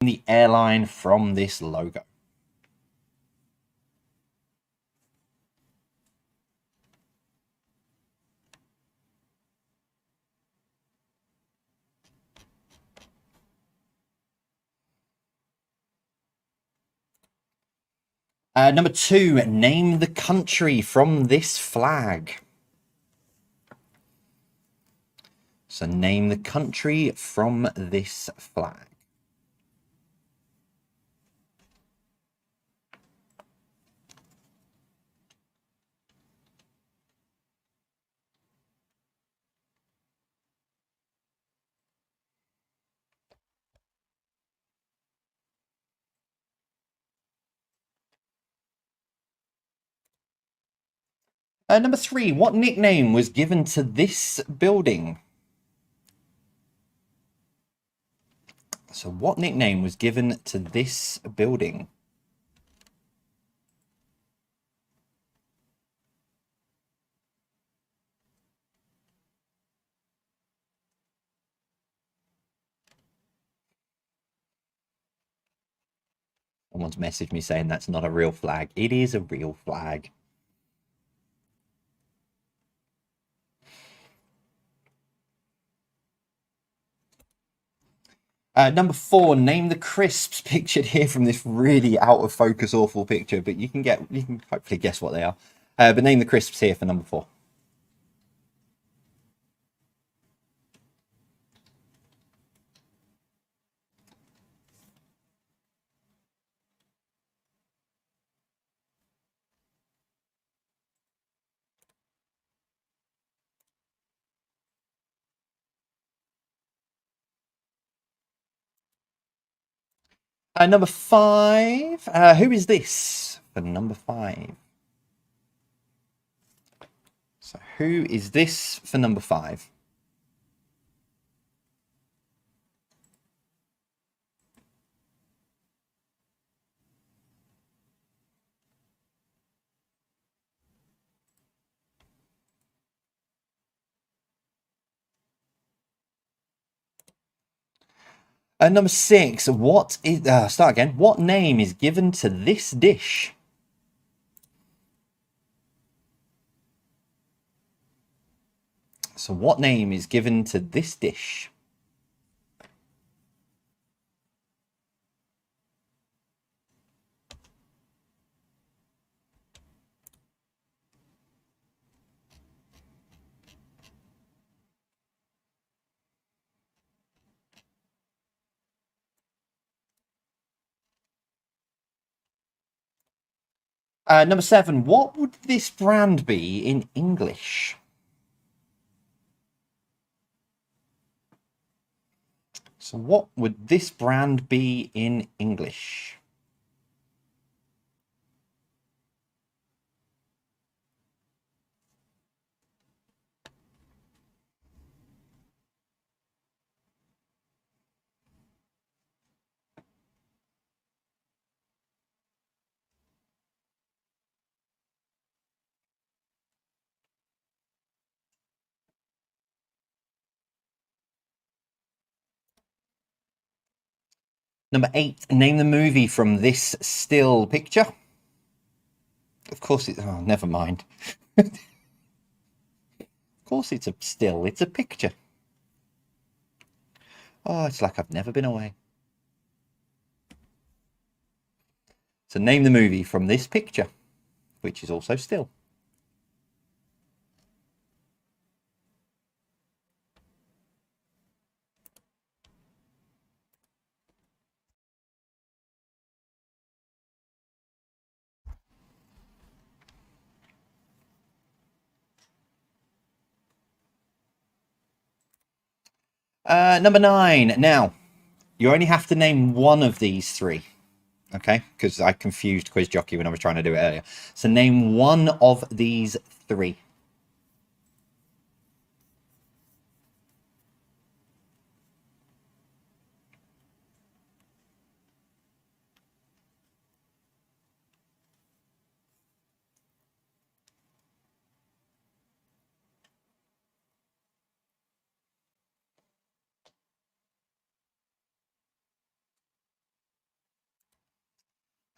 the airline from this logo. Number 2, name the country from this flag. So name the country from this flag. Number 3, what nickname was given to this building? So what nickname was given to this building? Someone's messaged me saying that's not a real flag. It is a real flag. Number 4, name the crisps pictured here from this really out of focus, awful picture, but you can hopefully guess what they are. But name the crisps here for number 4. Number 5, who is this for number 5? So who is this for number 5? Number 6, what is start again? What name is given to this dish? So what name is given to this dish? Number 7, what would this brand be in English? So what would this brand be in English? Number 8, name the movie from this still picture. Of course it's... Oh, never mind. Of course it's a still. It's a picture. Oh, it's like I've never been away. So name the movie from this picture, which is also still. Number 9. Now, you only have to name one of these 3. Okay, because I confused Quiz Jockey when I was trying to do it earlier. So name one of these 3.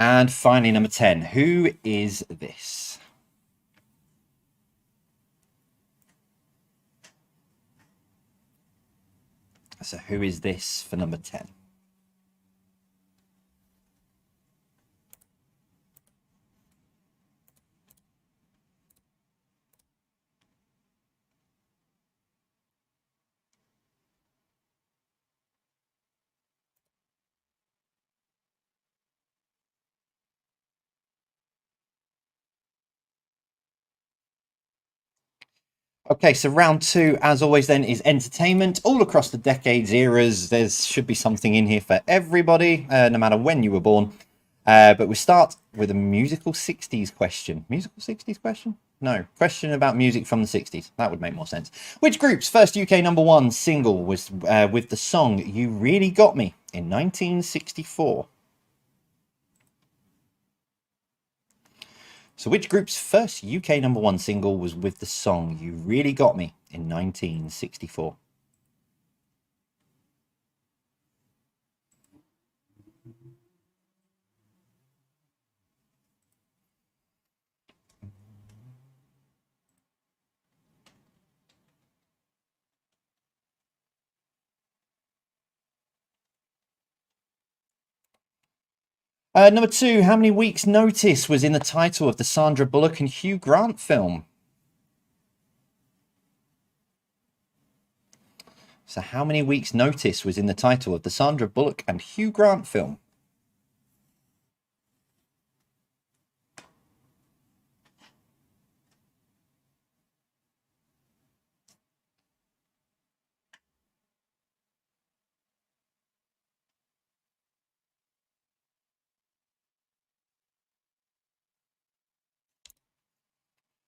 And finally, number 10. Who is this? So who is this for number 10? Okay, so round 2, as always, then is entertainment. All across the decades, eras, there should be something in here for everybody, no matter when you were born. But we start with a musical 60s question. Musical 60s question? No, question about music from the 60s. That would make more sense. Which group's first UK #1 single was with the song You Really Got Me in 1964? So which group's first UK #1 single was with the song You Really Got Me in 1964? Number 2, how many weeks' notice was in the title of the Sandra Bullock and Hugh Grant film? So how many weeks' notice was in the title of the Sandra Bullock and Hugh Grant film?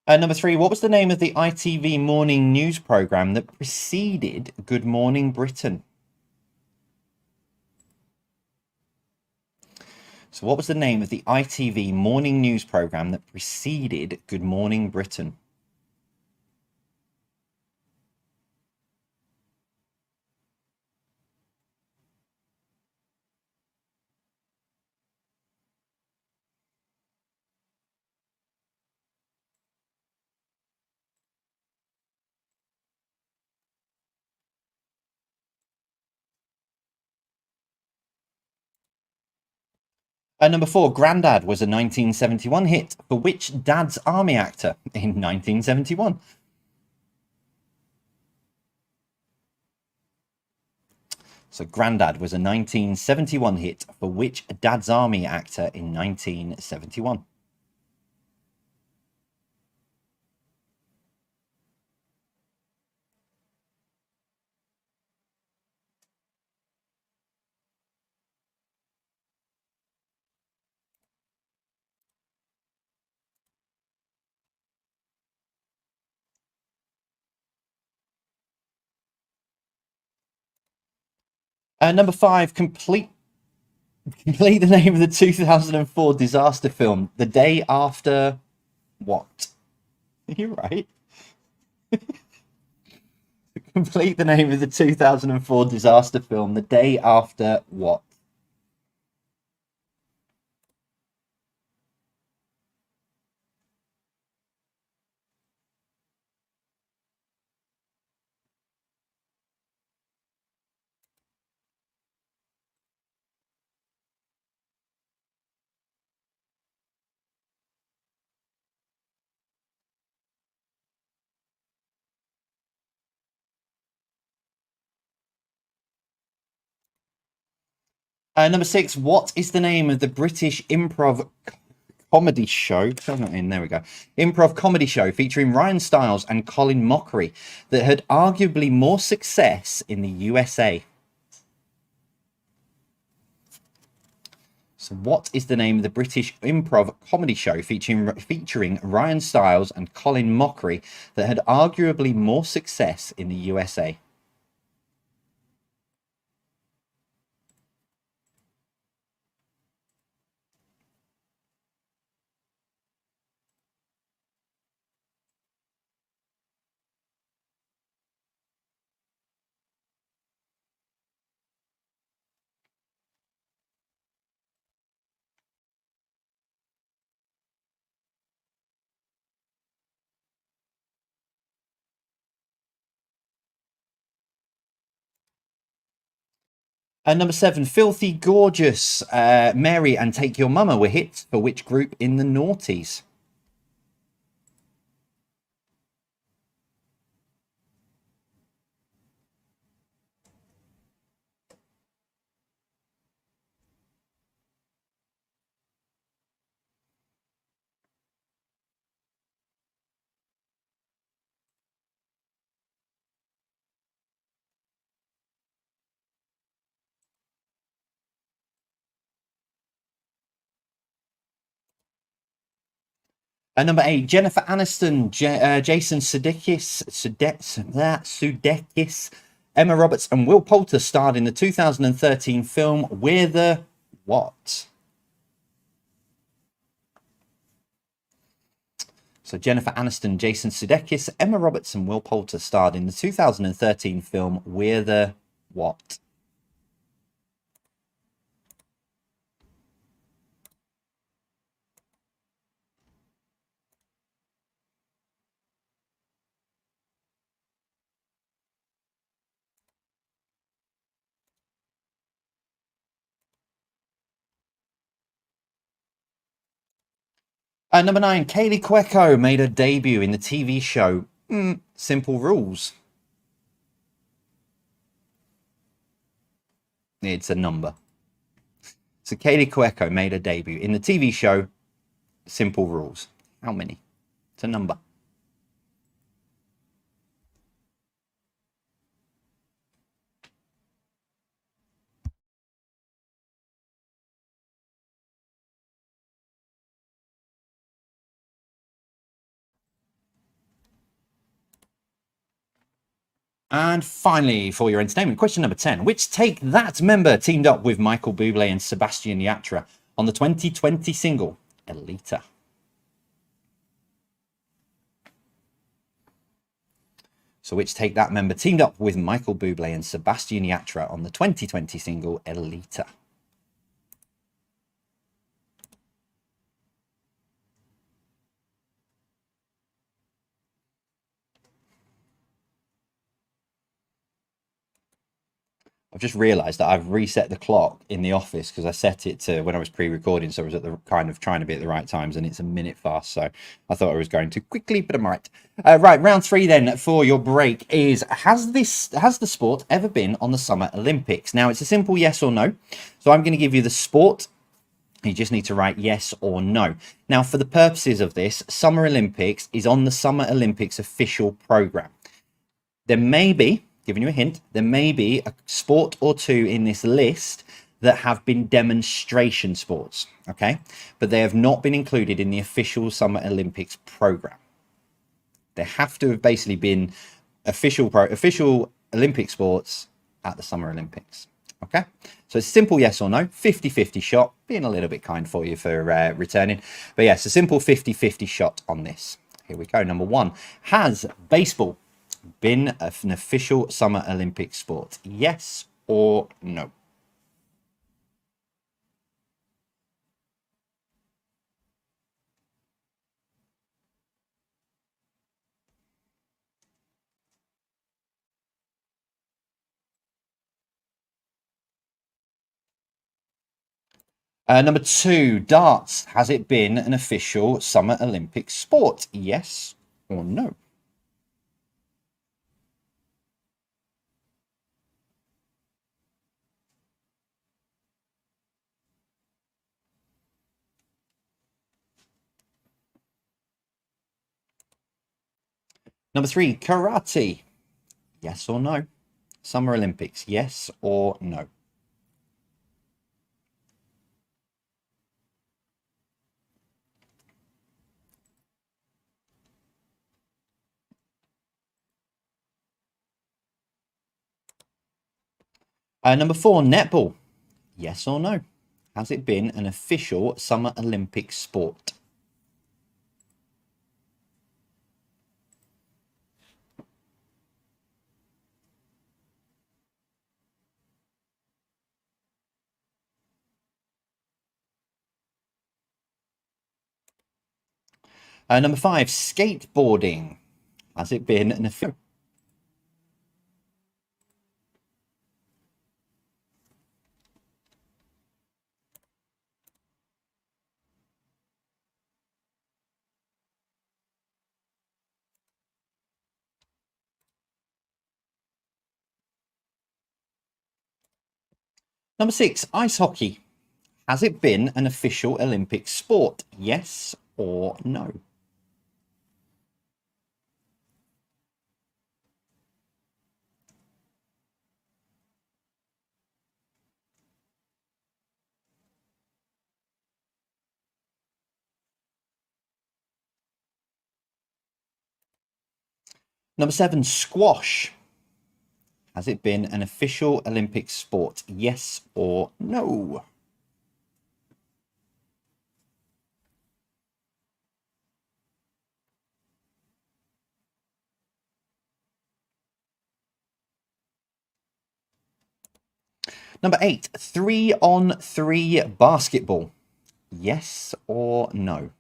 Number 3, what was the name of the ITV morning news programme that preceded Good Morning Britain? So what was the name of the ITV morning news programme that preceded Good Morning Britain? Number 4, Grandad was a 1971 hit for which Dad's Army actor in 1971? So Grandad was a 1971 hit for which Dad's Army actor in 1971? Number 5, complete the name of the 2004 disaster film, The Day After what? You're right. Complete the name of the 2004 disaster film, The Day After what? Number 6, what is the name of the British improv comedy show? There we go. Improv comedy show featuring Ryan Stiles and Colin Mockery that had arguably more success in the USA. So what is the name of the British improv comedy show featuring Ryan Stiles and Colin Mockery that had arguably more success in the USA? Number 7, Filthy Gorgeous, Mary and Take Your Mama were hits for which group in the noughties? Number 8, Jennifer Aniston, Jason Sudeikis, Emma Roberts, and Will Poulter starred in the 2013 film We're the What? So Jennifer Aniston, Jason Sudeikis, Emma Roberts, and Will Poulter starred in the 2013 film We're the What? Number 9, Kaylee Cuoco made her debut in the TV show Simple Rules. It's a number. So Kaylee Cuoco made her debut in the TV show Simple Rules. How many? It's a number. And finally, for your entertainment, question number 10. Which Take That member teamed up with Michael Bublé and Sebastian Yatra on the 2020 single Elita? So which Take That member teamed up with Michael Bublé and Sebastian Yatra on the 2020 single Elita? I've just realised that I've reset the clock in the office because I set it to when I was pre-recording, so I was at the kind of trying to be at the right times, and it's a minute fast. So I thought I was going too quickly, but I'm right. Right, round 3 then for your break is: has the sport ever been on the Summer Olympics? Now it's a simple yes or no. So I'm going to give you the sport. You just need to write yes or no. Now, for the purposes of this, Summer Olympics is on the Summer Olympics official program. There may be, giving you a hint, there may be a sport or two in this list that have been demonstration sports, okay? But they have not been included in the official Summer Olympics program. They have to have basically been official Olympic sports at the Summer Olympics, okay? So it's simple yes or no, 50-50 shot, being a little bit kind for you for returning. But yes, a simple 50-50 shot on this. Here we go, number 1. Has baseball been an official Summer Olympic sport? Yes or no? Number 2, darts. Has it been an official Summer Olympic sport? Yes or no? Number 3, karate. Yes or no? Summer Olympics. Yes or no? Number 4, netball. Yes or no? Has it been an official Summer Olympic sport? Number 5, skateboarding. Has it been an official? Number 6, ice hockey. Has it been an official Olympic sport? Yes or no? Number 7, squash. Has it been an official Olympic sport? Yes or no? Number 8, 3-on-3 basketball. Yes or no?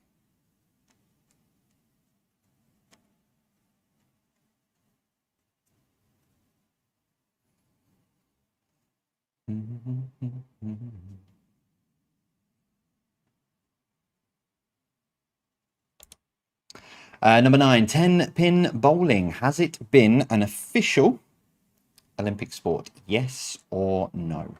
Number 9, 10-pin bowling. Has it been an official Olympic sport? Yes or no?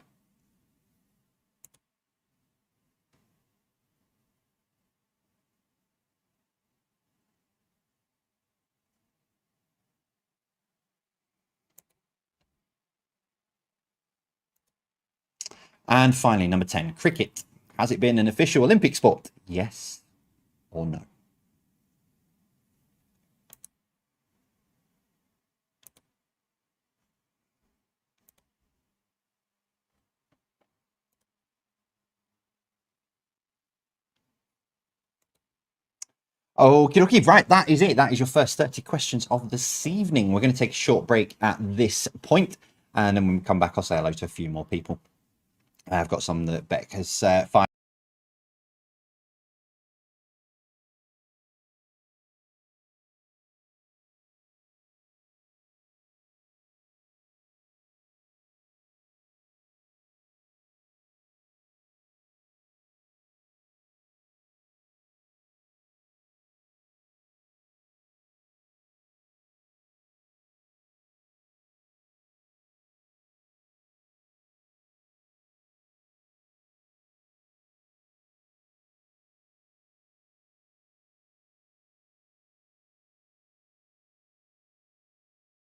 And finally, number 10, cricket. Has it been an official Olympic sport? Yes or no? Okie dokie, right, that is it. That is your first 30 questions of this evening. We're going to take a short break at this point, and then when we come back, I'll say hello to a few more people. I've got some that Beck has fired.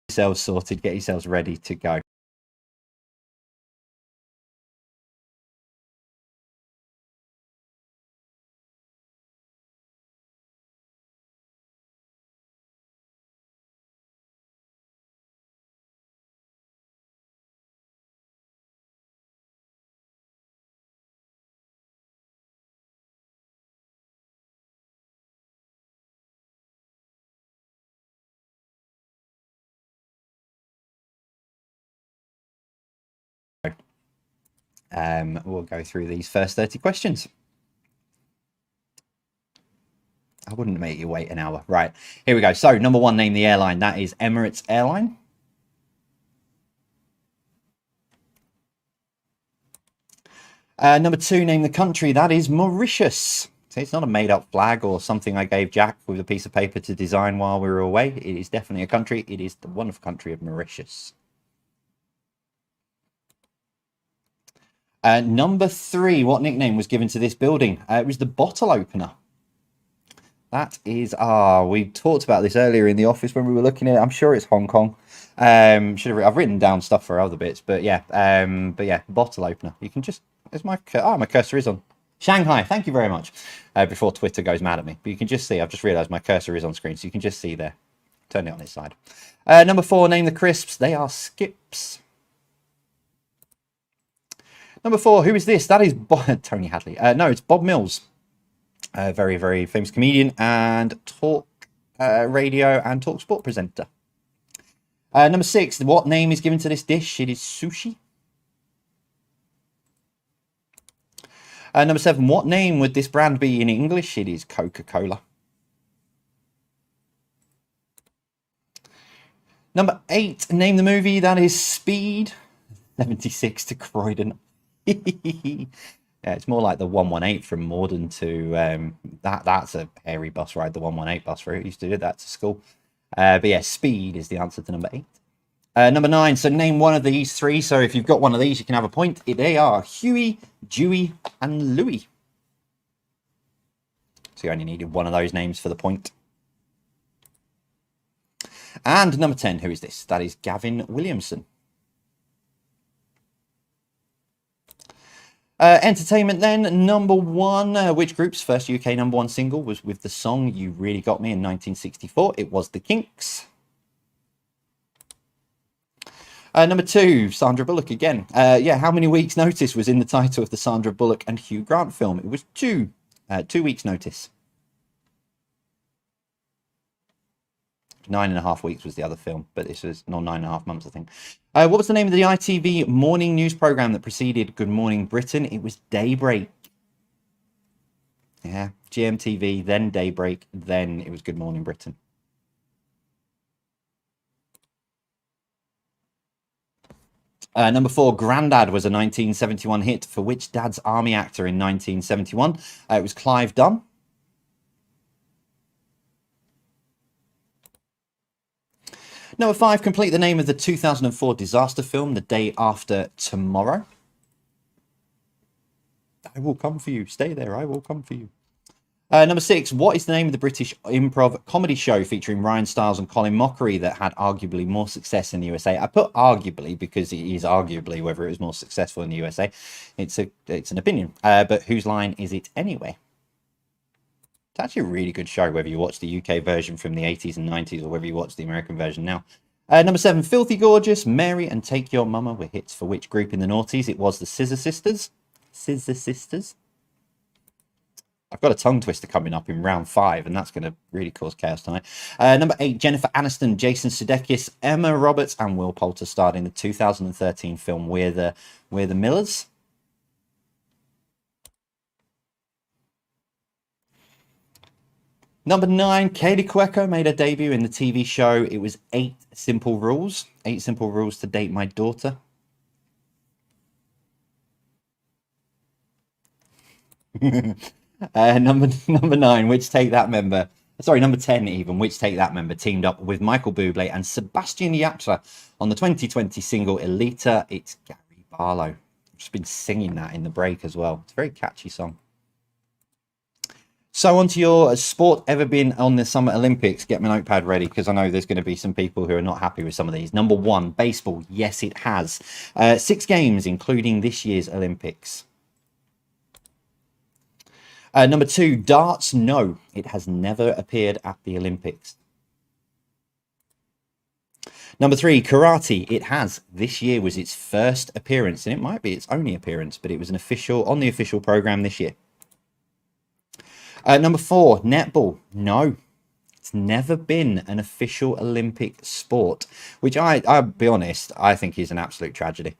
Yourselves sorted, get yourselves ready to go. We'll go through these first 30 questions. I wouldn't make you wait an hour. Right, here we go. So, number 1, name the airline. That is Emirates Airline. Number 2, name the country. That is Mauritius. So it's not a made-up flag or something I gave Jack with a piece of paper to design while we were away. It is definitely a country. It is the wonderful country of Mauritius. Number 3, what nickname was given to this building? It was the bottle opener. That is, we talked about this earlier in the office when we were looking at it. I'm sure it's Hong Kong. I've written down stuff for other bits, but yeah, bottle opener. You can just, my cursor is on Shanghai. Thank you very much. Before Twitter goes mad at me, but you can just see. I've just realised my cursor is on screen, so you can just see there. Turn it on its side. Number 4, name the crisps. They are Skips. Number 4, who is this? That is Tony Hadley. No, it's Bob Mills. Very, very famous comedian and talk radio and talk sport presenter. Number 6, what name is given to this dish? It is sushi. Number 7, what name would this brand be in English? It is Coca-Cola. Number 8, name the movie. That is Speed. 76 to Croydon. Yeah, it's more like the 118 from Morden to that's a hairy bus ride. The 118 bus route used to do that to school. But yeah, Speed is the answer to number 8. Number 9. So name one of these 3. So if you've got one of these, you can have a point. They are Huey, Dewey, and Louie. So you only needed one of those names for the point. And number 10, who is this? That is Gavin Williamson. Entertainment then, number 1. Which group's first UK number 1 single was with the song You Really Got Me in 1964? It was The Kinks. Number 2, Sandra Bullock again. How many weeks' notice was in the title of the Sandra Bullock and Hugh Grant film? It was 2. 2 weeks' notice. 9.5 weeks was the other film, but this was 9.5 months, I think. What was the name of the ITV morning news program that preceded Good Morning Britain? It was Daybreak. Yeah, GMTV, then Daybreak, then it was Good Morning Britain. Number 4, Grandad was a 1971 hit for which Dad's Army actor in 1971? It was Clive Dunn. Number 5, complete the name of the 2004 disaster film, The Day After Tomorrow. I will come for you. Stay there. I will come for you. Number 6, what is the name of the British improv comedy show featuring Ryan Stiles and Colin Mockery that had arguably more success in the USA? I put arguably because it is arguably whether it was more successful in the USA. It's an opinion. But whose line is it anyway? It's actually a really good show, whether you watch the UK version from the 80s and 90s or whether you watch the American version now. Number 7, Filthy Gorgeous, Mary and Take Your Mama were hits for which group in the noughties? It was the Scissor Sisters. Scissor Sisters. I've got a tongue twister coming up in round 5, and that's going to really cause chaos tonight. Number 8, Jennifer Aniston, Jason Sudeikis, Emma Roberts, and Will Poulter starred in the 2013 film We're the Millers. Number 9, Kaylee Cuoco made her debut in the TV show. It was 8 Simple Rules. 8 Simple Rules to Date My Daughter. Number 9, which Take That member, sorry, number 10 even, which Take That member teamed up with Michael Bublé and Sebastian Yatra on the 2020 single Elita? It's Gary Barlow. I've just been singing that in the break as well. It's a very catchy song. So onto your sport ever been on the Summer Olympics. Get my notepad ready because I know there's going to be some people who are not happy with some of these. Number 1, baseball. Yes, it has. 6 games, including this year's Olympics. Number 2, darts. No, it has never appeared at the Olympics. Number 3, karate. It has. This year was its first appearance, and it might be its only appearance, but it was on the official program this year. Number 4, netball. No, it's never been an official Olympic sport, which I'll be honest, I think is an absolute tragedy.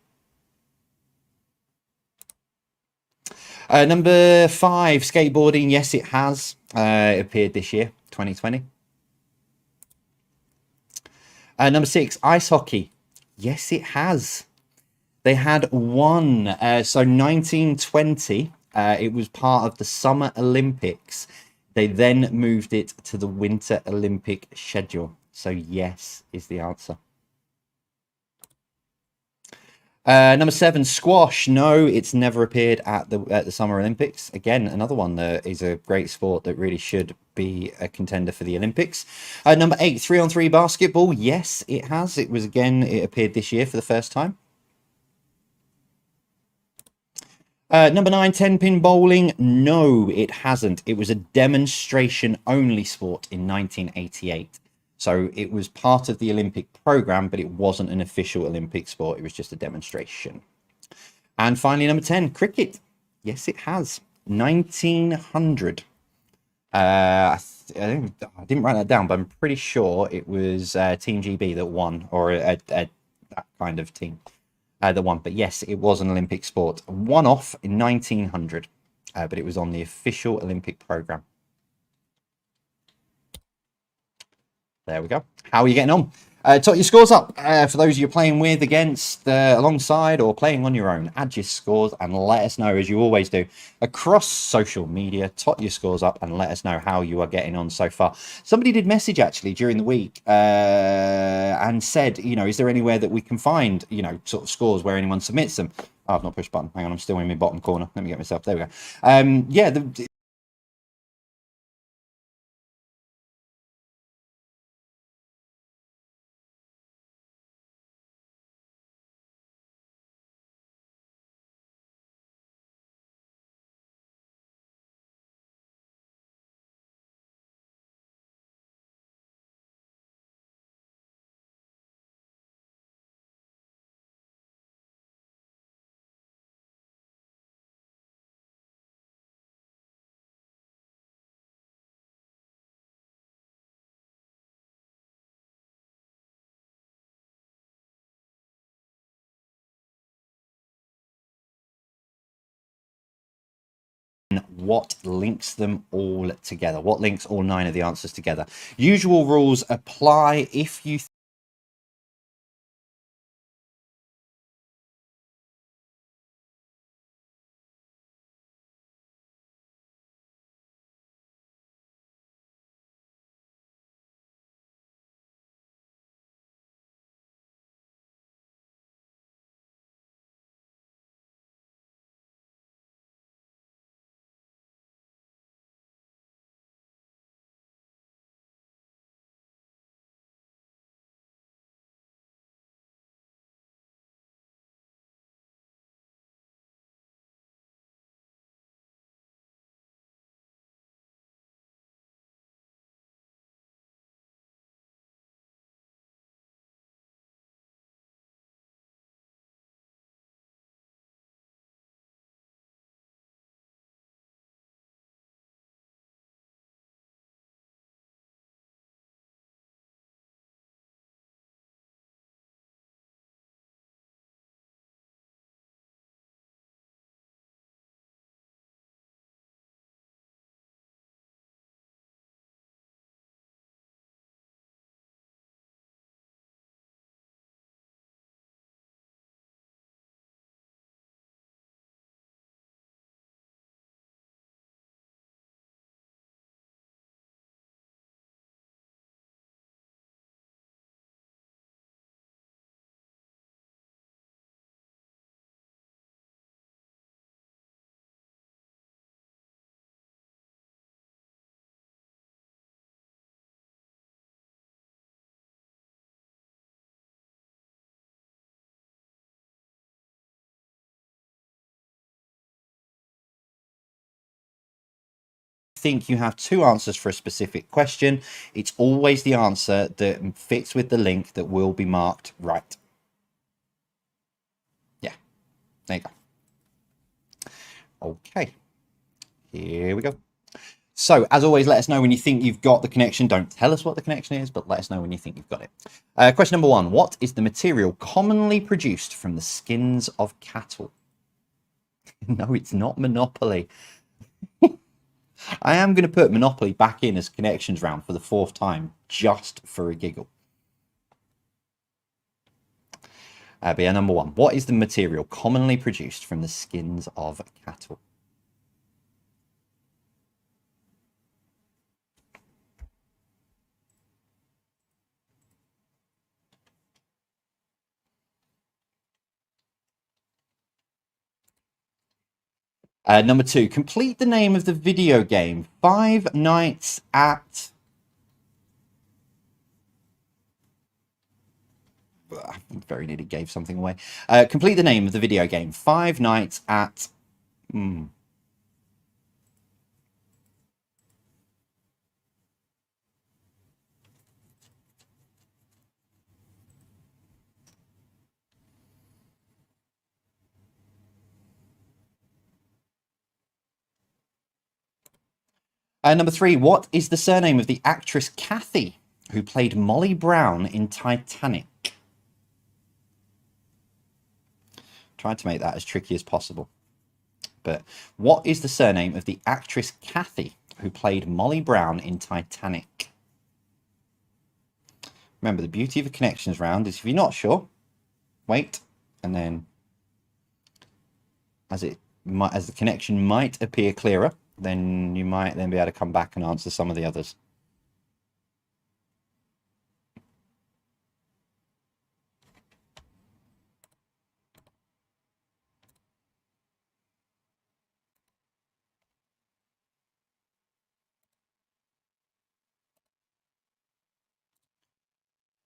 Number 5, skateboarding. Yes, it has appeared this year, 2020. Number 6, ice hockey. Yes, it has. They had one. So 1920, it was part of the Summer Olympics. They then moved it to the Winter Olympic schedule. So yes is the answer. Number 7, squash. No, it's never appeared at the Summer Olympics. Again, another one that is a great sport that really should be a contender for the Olympics. Number 8, 3-on-3 basketball. Yes, it has. It appeared this year for the first time. Number 9, 10-pin bowling. No, it hasn't. It was a demonstration-only sport in 1988. So it was part of the Olympic program, but it wasn't an official Olympic sport. It was just a demonstration. And finally, number 10, cricket. Yes, it has. 1900. I didn't write that down, but I'm pretty sure it was Team GB that won, or that kind of team that won. But yes, it was an Olympic sport. One off in 1900, but it was on the official Olympic program. There we go. How are you getting on? Tot your scores up for those you're playing with, against, alongside, or playing on your own. Add your scores and let us know, as you always do, across social media. Tot your scores up and let us know how you are getting on so far. Somebody did message actually during the week and said, you know, is there anywhere that we can find, you know, sort of scores where anyone submits them? Oh, I've not pushed button. Hang on, I'm still in my bottom corner. Let me get myself. There we go. Yeah, what links them all together? What links all 9 of the answers together? Usual rules apply. If you think you have 2 answers for a specific question, it's always the answer that fits with the link that will be marked right. Yeah, there you go. Okay, here we go. So, as always, let us know when you think you've got the connection. Don't tell us what the connection is, but let us know when you think you've got it. Question number 1. What is the material commonly produced from the skins of cattle? No, it's not Monopoly. I am going to put Monopoly back in as connections round for the 4th time, just for a giggle. But yeah, number 1. What is the material commonly produced from the skins of cattle? Number 2. Complete the name of the video game. 5 Nights at... I very nearly gave something away. Complete the name of the video game. 5 Nights at... Number 3. What is the surname of the actress Kathy, who played Molly Brown in Titanic? Tried to make that as tricky as possible. But what is the surname of the actress Kathy, who played Molly Brown in Titanic? Remember, the beauty of a connections round is if you're not sure, wait, and then as the connection might appear clearer, then you might then be able to come back and answer some of the others.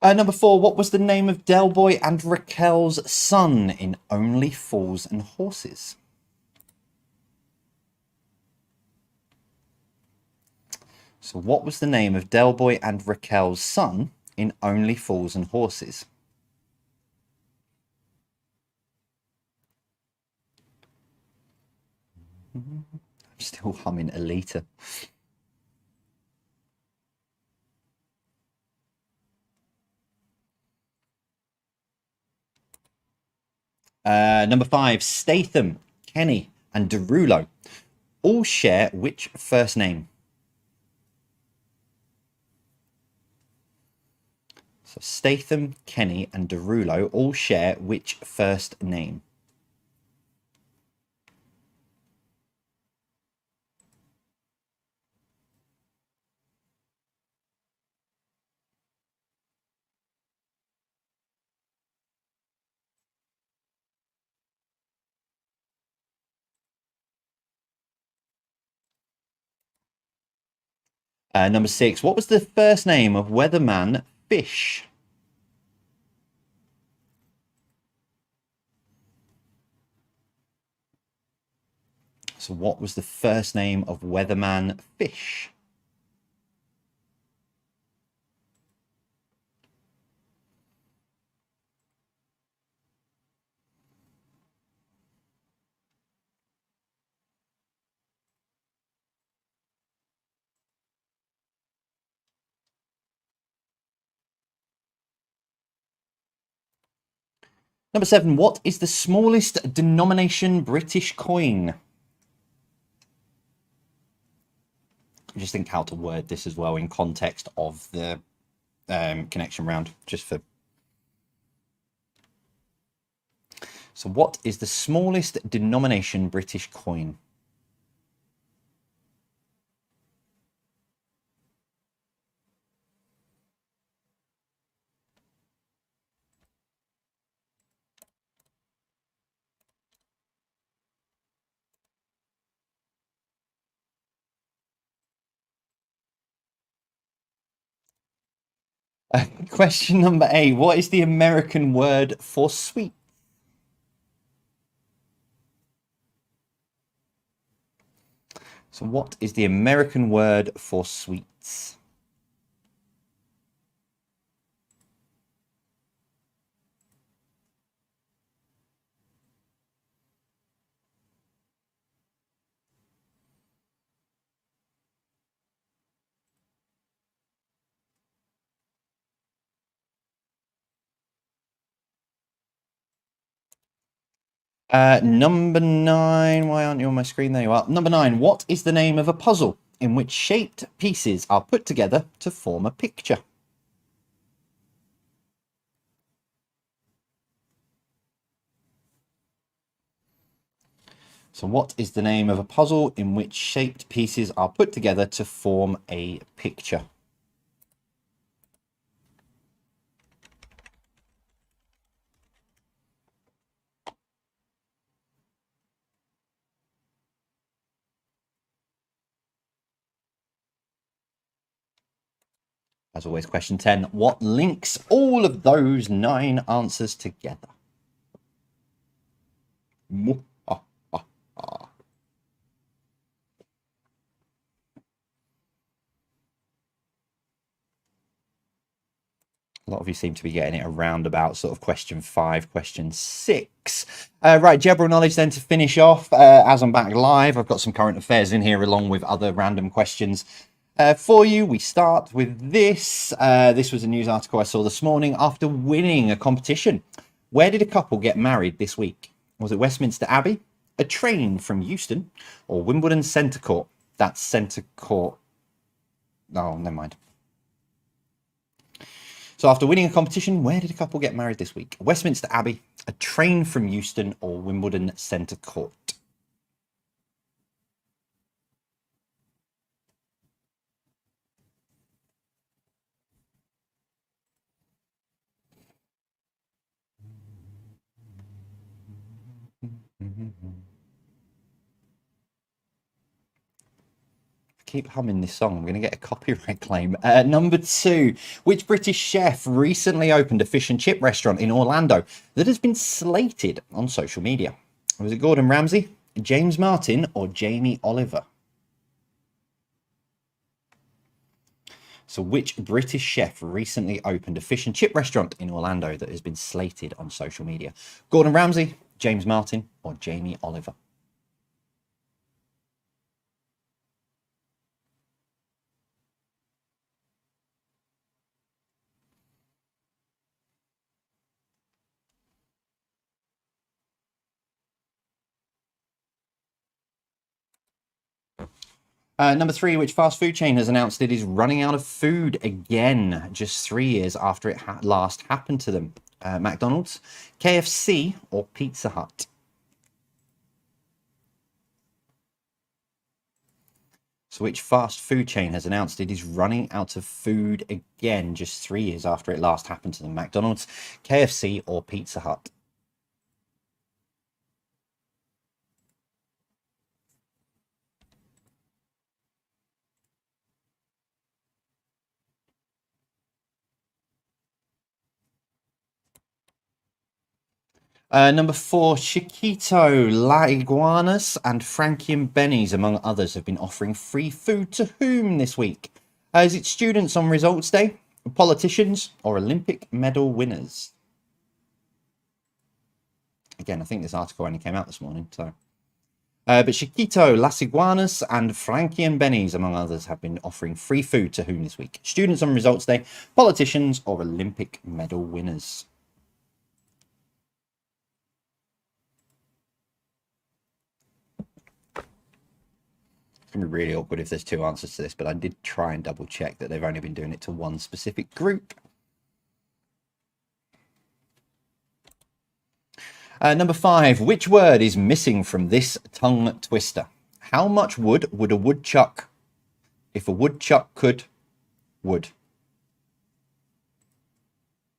Number 4, what was the name of Del Boy and Raquel's son in Only Fools and Horses? So what was the name of Del Boy and Raquel's son in Only Fools and Horses? I'm still humming Alita. Number 5, Statham, Kenny, and Derulo all share which first name? So Statham, Kenny, and Derulo all share which first name? Number 6, what was the first name of weatherman Fish? So what was the first name of weatherman Fish? Number 7, what is the smallest denomination British coin? Just think how to word this as well in context of the connection round, just for... So what is the smallest denomination British coin? Question number 8. What is the American word for sweet? So what is the American word for sweets? Number 9. Why aren't you on my screen? There you are. Number 9. What is the name of a puzzle in which shaped pieces are put together to form a picture? So what is the name of a puzzle in which shaped pieces are put together to form a picture? As always, question 10. What links all of those 9 answers together? A lot of you seem to be getting it around about sort of question 5, question 6. Right, general knowledge then to finish off. As I'm back live, I've got some current affairs in here along with other random questions for you. We start with this. This was a news article I saw this morning. After winning a competition, where did a couple get married this week? Was it Westminster Abbey, a train from Euston, or Wimbledon Centre Court? That's Centre Court. Oh, never mind. So after winning a competition, where did a couple get married this week? Westminster Abbey, a train from Euston, or Wimbledon Centre Court? Keep humming this song. I'm going to get a copyright claim. Number 2. Which British chef recently opened a fish and chip restaurant in Orlando that has been slated on social media? Was it Gordon Ramsay, James Martin, or Jamie Oliver? So which British chef recently opened a fish and chip restaurant in Orlando that has been slated on social media? Gordon Ramsay, James Martin, or Jamie Oliver? Number 3, which fast food chain has announced it is running out of food again, just 3 years after it last happened to them? McDonald's, KFC, or Pizza Hut? So which fast food chain has announced it is running out of food again, just 3 years after it last happened to them? McDonald's, KFC, or Pizza Hut? Number 4, Chiquito, La Iguanas, and Frankie and Benny's, among others, have been offering free food to whom this week? Is it students on results day, politicians, or Olympic medal winners? Again, I think this article only came out this morning, so. But Chiquito, Las Iguanas, and Frankie and Benny's, among others, have been offering free food to whom this week? Students on results day, politicians, or Olympic medal winners? It's going to be really awkward if there's 2 answers to this, but I did try and double check that they've only been doing it to one specific group. Number 5, which word is missing from this tongue twister? How much wood would a woodchuck if a woodchuck could wood?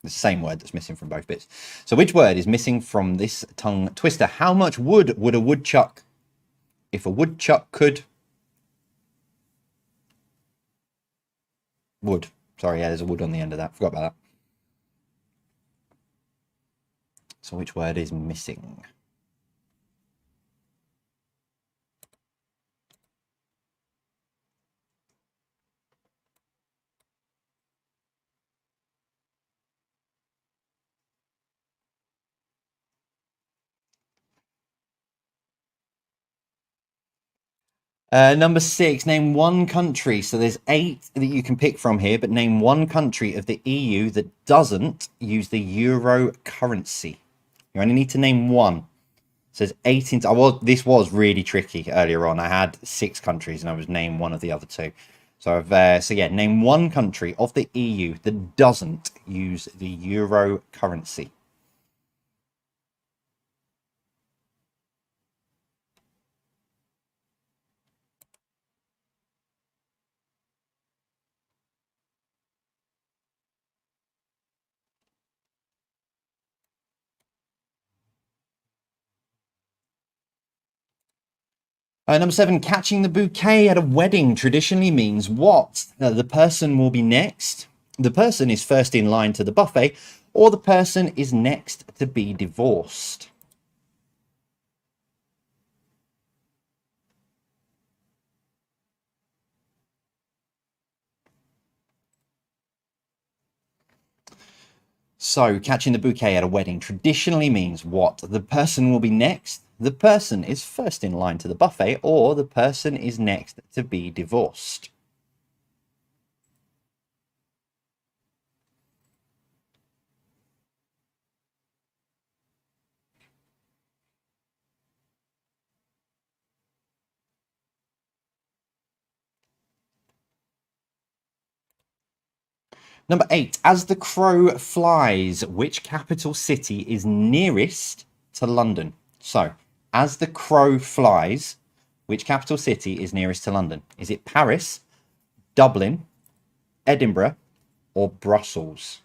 The same word that's missing from both bits. So which word is missing from this tongue twister? How much wood would a woodchuck if a woodchuck could wood? Sorry, yeah, there's a wood on the end of that. Forgot about that. So which word is missing? Number 6, name one country. So there's 8 that you can pick from here, but name one country of the EU that doesn't use the euro currency. You only need to name one. So there's 8 in. This was really tricky earlier on. I had 6 countries and I was named one of the other 2. So name one country of the EU that doesn't use the euro currency. Number 7, catching the bouquet at a wedding traditionally means what? The person will be next, the person is first in line to the buffet, or the person is next to be divorced. So, catching the bouquet at a wedding traditionally means what? The person will be next, the person is first in line to the buffet, or the person is next to be divorced. Number 8. As the crow flies, which capital city is nearest to London? So, as the crow flies, which capital city is nearest to London? Is it Paris, Dublin, Edinburgh, or Brussels?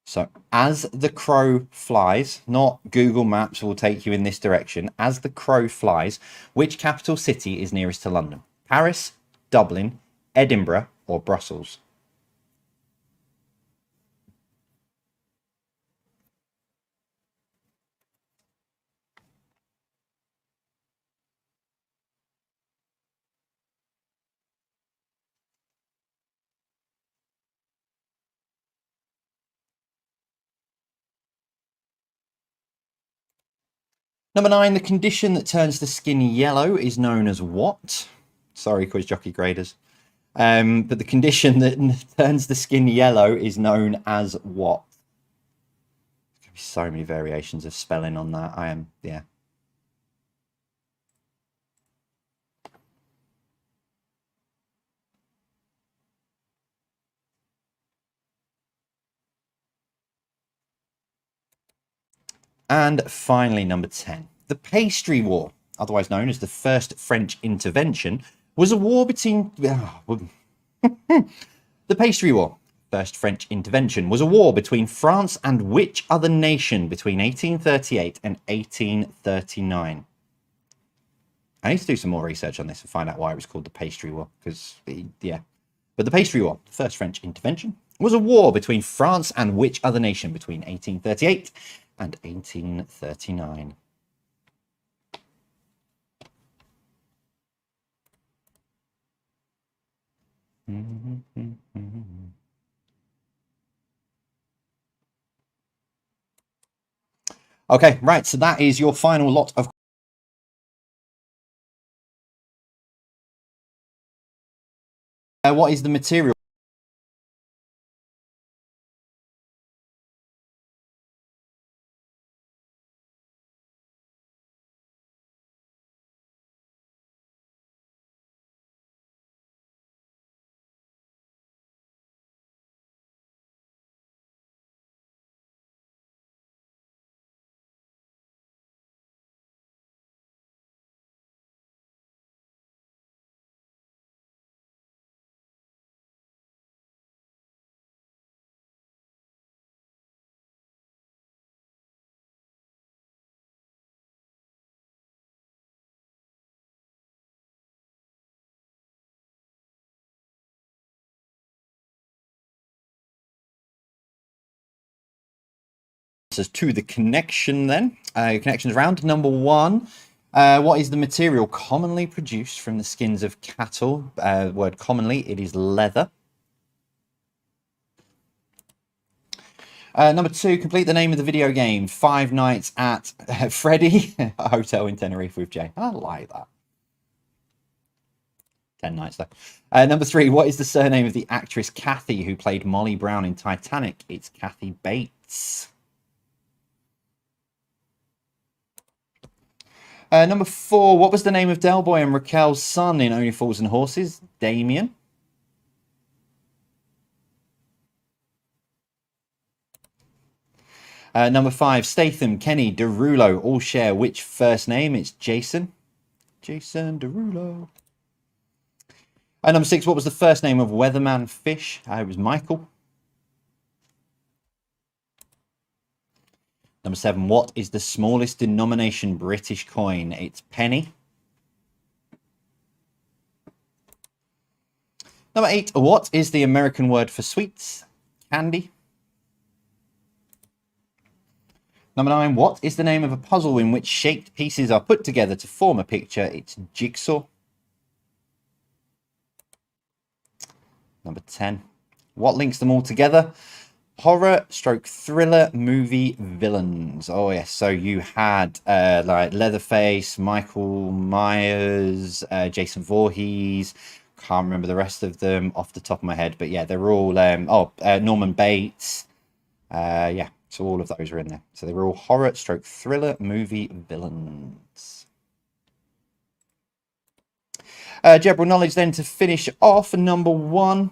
So, as the crow flies, not Google Maps will take you in this direction. As the crow flies, which capital city is nearest to London? Paris, Dublin, Edinburgh, or Brussels? Number 9, the condition that turns the skin yellow is known as what? Sorry, quiz jockey graders. But the condition that turns the skin yellow is known as what? There's going to be so many variations of spelling on that. Yeah. And finally, number 10. The Pastry War, otherwise known as the First French Intervention, was a war between... the Pastry War, First French Intervention, was a war between France and which other nation between 1838 and 1839? I need to do some more research on this and find out why it was called the Pastry War, because, yeah. But the Pastry War, the First French Intervention, was a war between France and which other nation between 1838 and 1839? Okay, right, so that is your final lot of... what is the material? To the connection then. Connections round. Number 1. What is the material commonly produced from the skins of cattle? Word commonly, it is leather. Number 2, complete the name of the video game. 5 Nights at Freddy, a hotel in Tenerife with Jay. I like that. 10 nights though. Number 3, what is the surname of the actress Kathy who played Molly Brown in Titanic? It's Kathy Bates. Number 4, what was the name of Del Boy and Raquel's son in Only Fools and Horses? Damien. Number 5, Statham, Kenny, Derulo all share which first name? It's Jason. Jason Derulo. Number 6, what was the first name of Weatherman Fish? It was Michael. Number 7, what is the smallest denomination British coin? It's penny. Number 8, what is the American word for sweets? Candy. Number 9, what is the name of a puzzle in which shaped pieces are put together to form a picture? It's jigsaw. Number 10, what links them all together? Horror stroke thriller movie villains. Oh yes, so you had like Leatherface, Michael Myers, Jason Voorhees. Can't remember the rest of them off the top of my head, but yeah, they're all Norman Bates. Yeah, so all of those are in there. So they were all horror stroke thriller movie villains. General knowledge then to finish off. Number 1.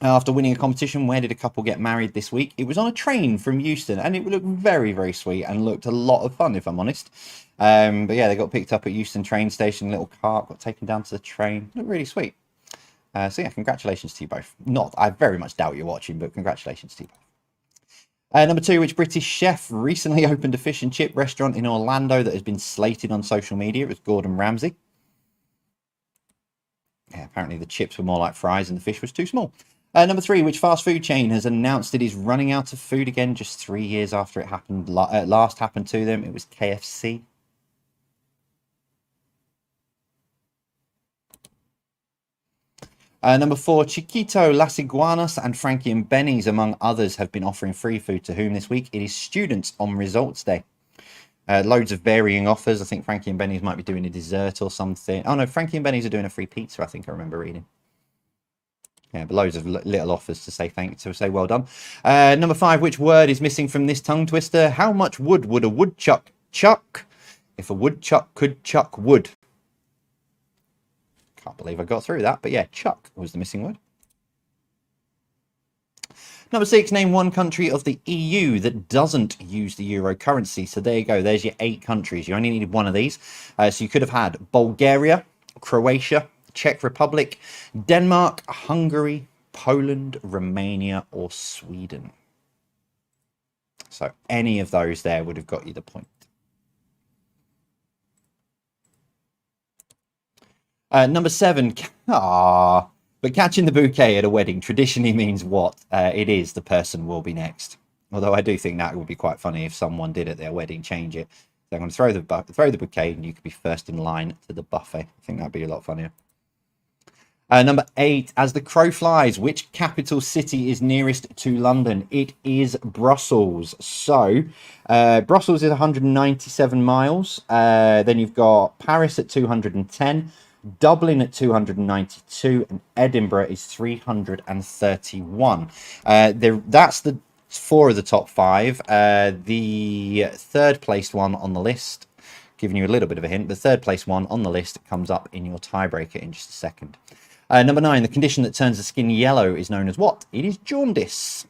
After winning a competition, where did a couple get married this week? It was on a train from Euston, and it looked very, very sweet and looked a lot of fun, if I'm honest. But yeah, they got picked up at Euston train station. Little cart got taken down to the train. Looked really sweet. So yeah, congratulations to you both. Not, I very much doubt you're watching, but congratulations to you both. Number 2, which British chef recently opened a fish and chip restaurant in Orlando that has been slated on social media? It was Gordon Ramsay. Yeah, apparently the chips were more like fries and the fish was too small. Number 3, which fast food chain has announced it is running out of food again just 3 years after it happened last happened to them? It was KFC. Number 4, Chiquito, Las Iguanas, and Frankie and Benny's, among others, have been offering free food to whom this week? It is students on results day. Loads of varying offers. I think Frankie and Benny's might be doing a dessert or something. Oh no, Frankie and Benny's are doing a free pizza, I think I remember reading. Yeah, but loads of little offers to say well done. Number 5, which word is missing from this tongue twister? How much wood would a woodchuck chuck if a woodchuck could chuck wood? Can't believe I got through that, but yeah, chuck was the missing word. Number 6, name one country of the EU that doesn't use the euro currency. So there you go. There's your 8 countries. You only needed one of these. So you could have had Bulgaria, Croatia, Czech Republic, Denmark, Hungary, Poland, Romania, or Sweden. So any of those there would have got you the point. Number 7. But catching the bouquet at a wedding traditionally means what? It is the person will be next. Although I do think that would be quite funny if someone did at their wedding change it. So I'm going to throw the bouquet and you could be first in line to the buffet. I think that'd be a lot funnier. Number 8, as the crow flies, which capital city is nearest to London? It is Brussels. So Brussels is 197 miles. Then you've got Paris at 210. Dublin at 292 and Edinburgh is 331. That's the 4 of the top 5. The third placed one on the list, giving you a little bit of a hint, the third place one on the list comes up in your tiebreaker in just a second. Number 9, the condition that turns the skin yellow is known as what? It is jaundice.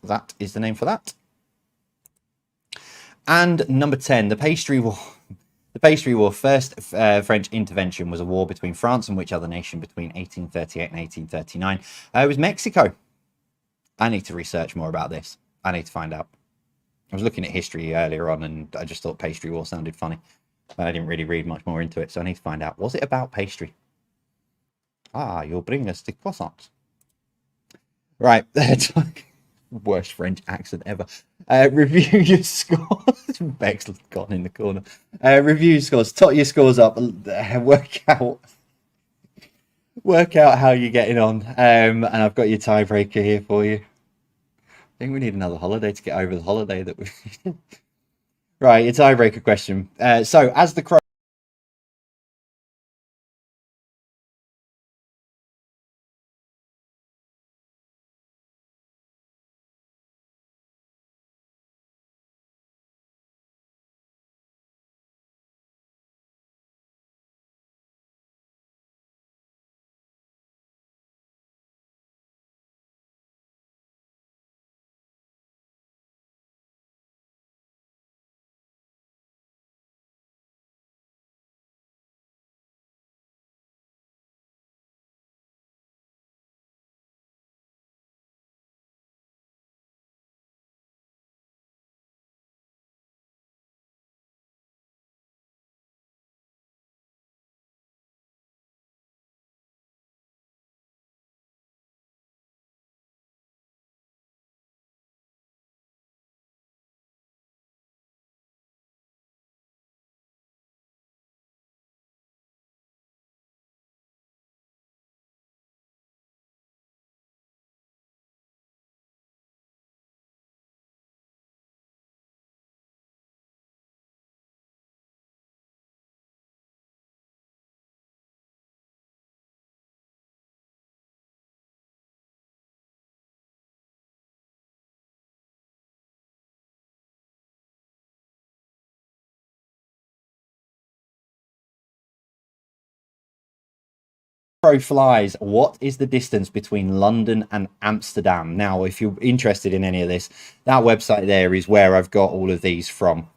That is the name for that. And number 10, the Pastry War. The Pastry War, first French intervention, was a war between France and which other nation between 1838 and 1839? It was Mexico. I need to research more about this. I need to find out. I was looking at history earlier on and I just thought Pastry War sounded funny. But I didn't really read much more into it, so I need to find out. Was it about pastry? Ah, you'll bring us to croissants. Right. Worst French accent ever. Review your scores. Beck's gone in the corner. Review scores. Tot your scores up. Work out how you're getting on. And I've got your tiebreaker here for you. I think we need another holiday to get over the holiday that we. Right, your tiebreaker question. So as the crow. crow flies, what is the distance between London and Amsterdam? Now, if you're interested in any of this, that website there is where I've got all of these from.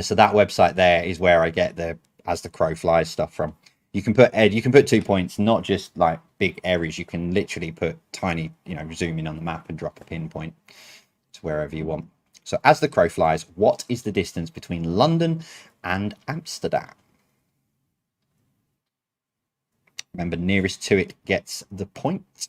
So that website there is where I get the as the crow flies stuff from. You can put 2 points, not just like big areas. You can literally put tiny, zoom in on the map and drop a pinpoint to wherever you want. So as the crow flies, what is the distance between London and Amsterdam? Remember, nearest to it gets the point.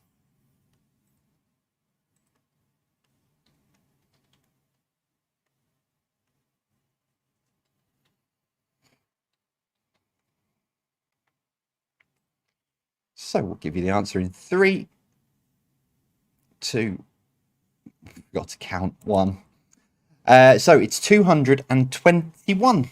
So we'll give you the answer in 3, 2, forgot to count 1. So it's 221.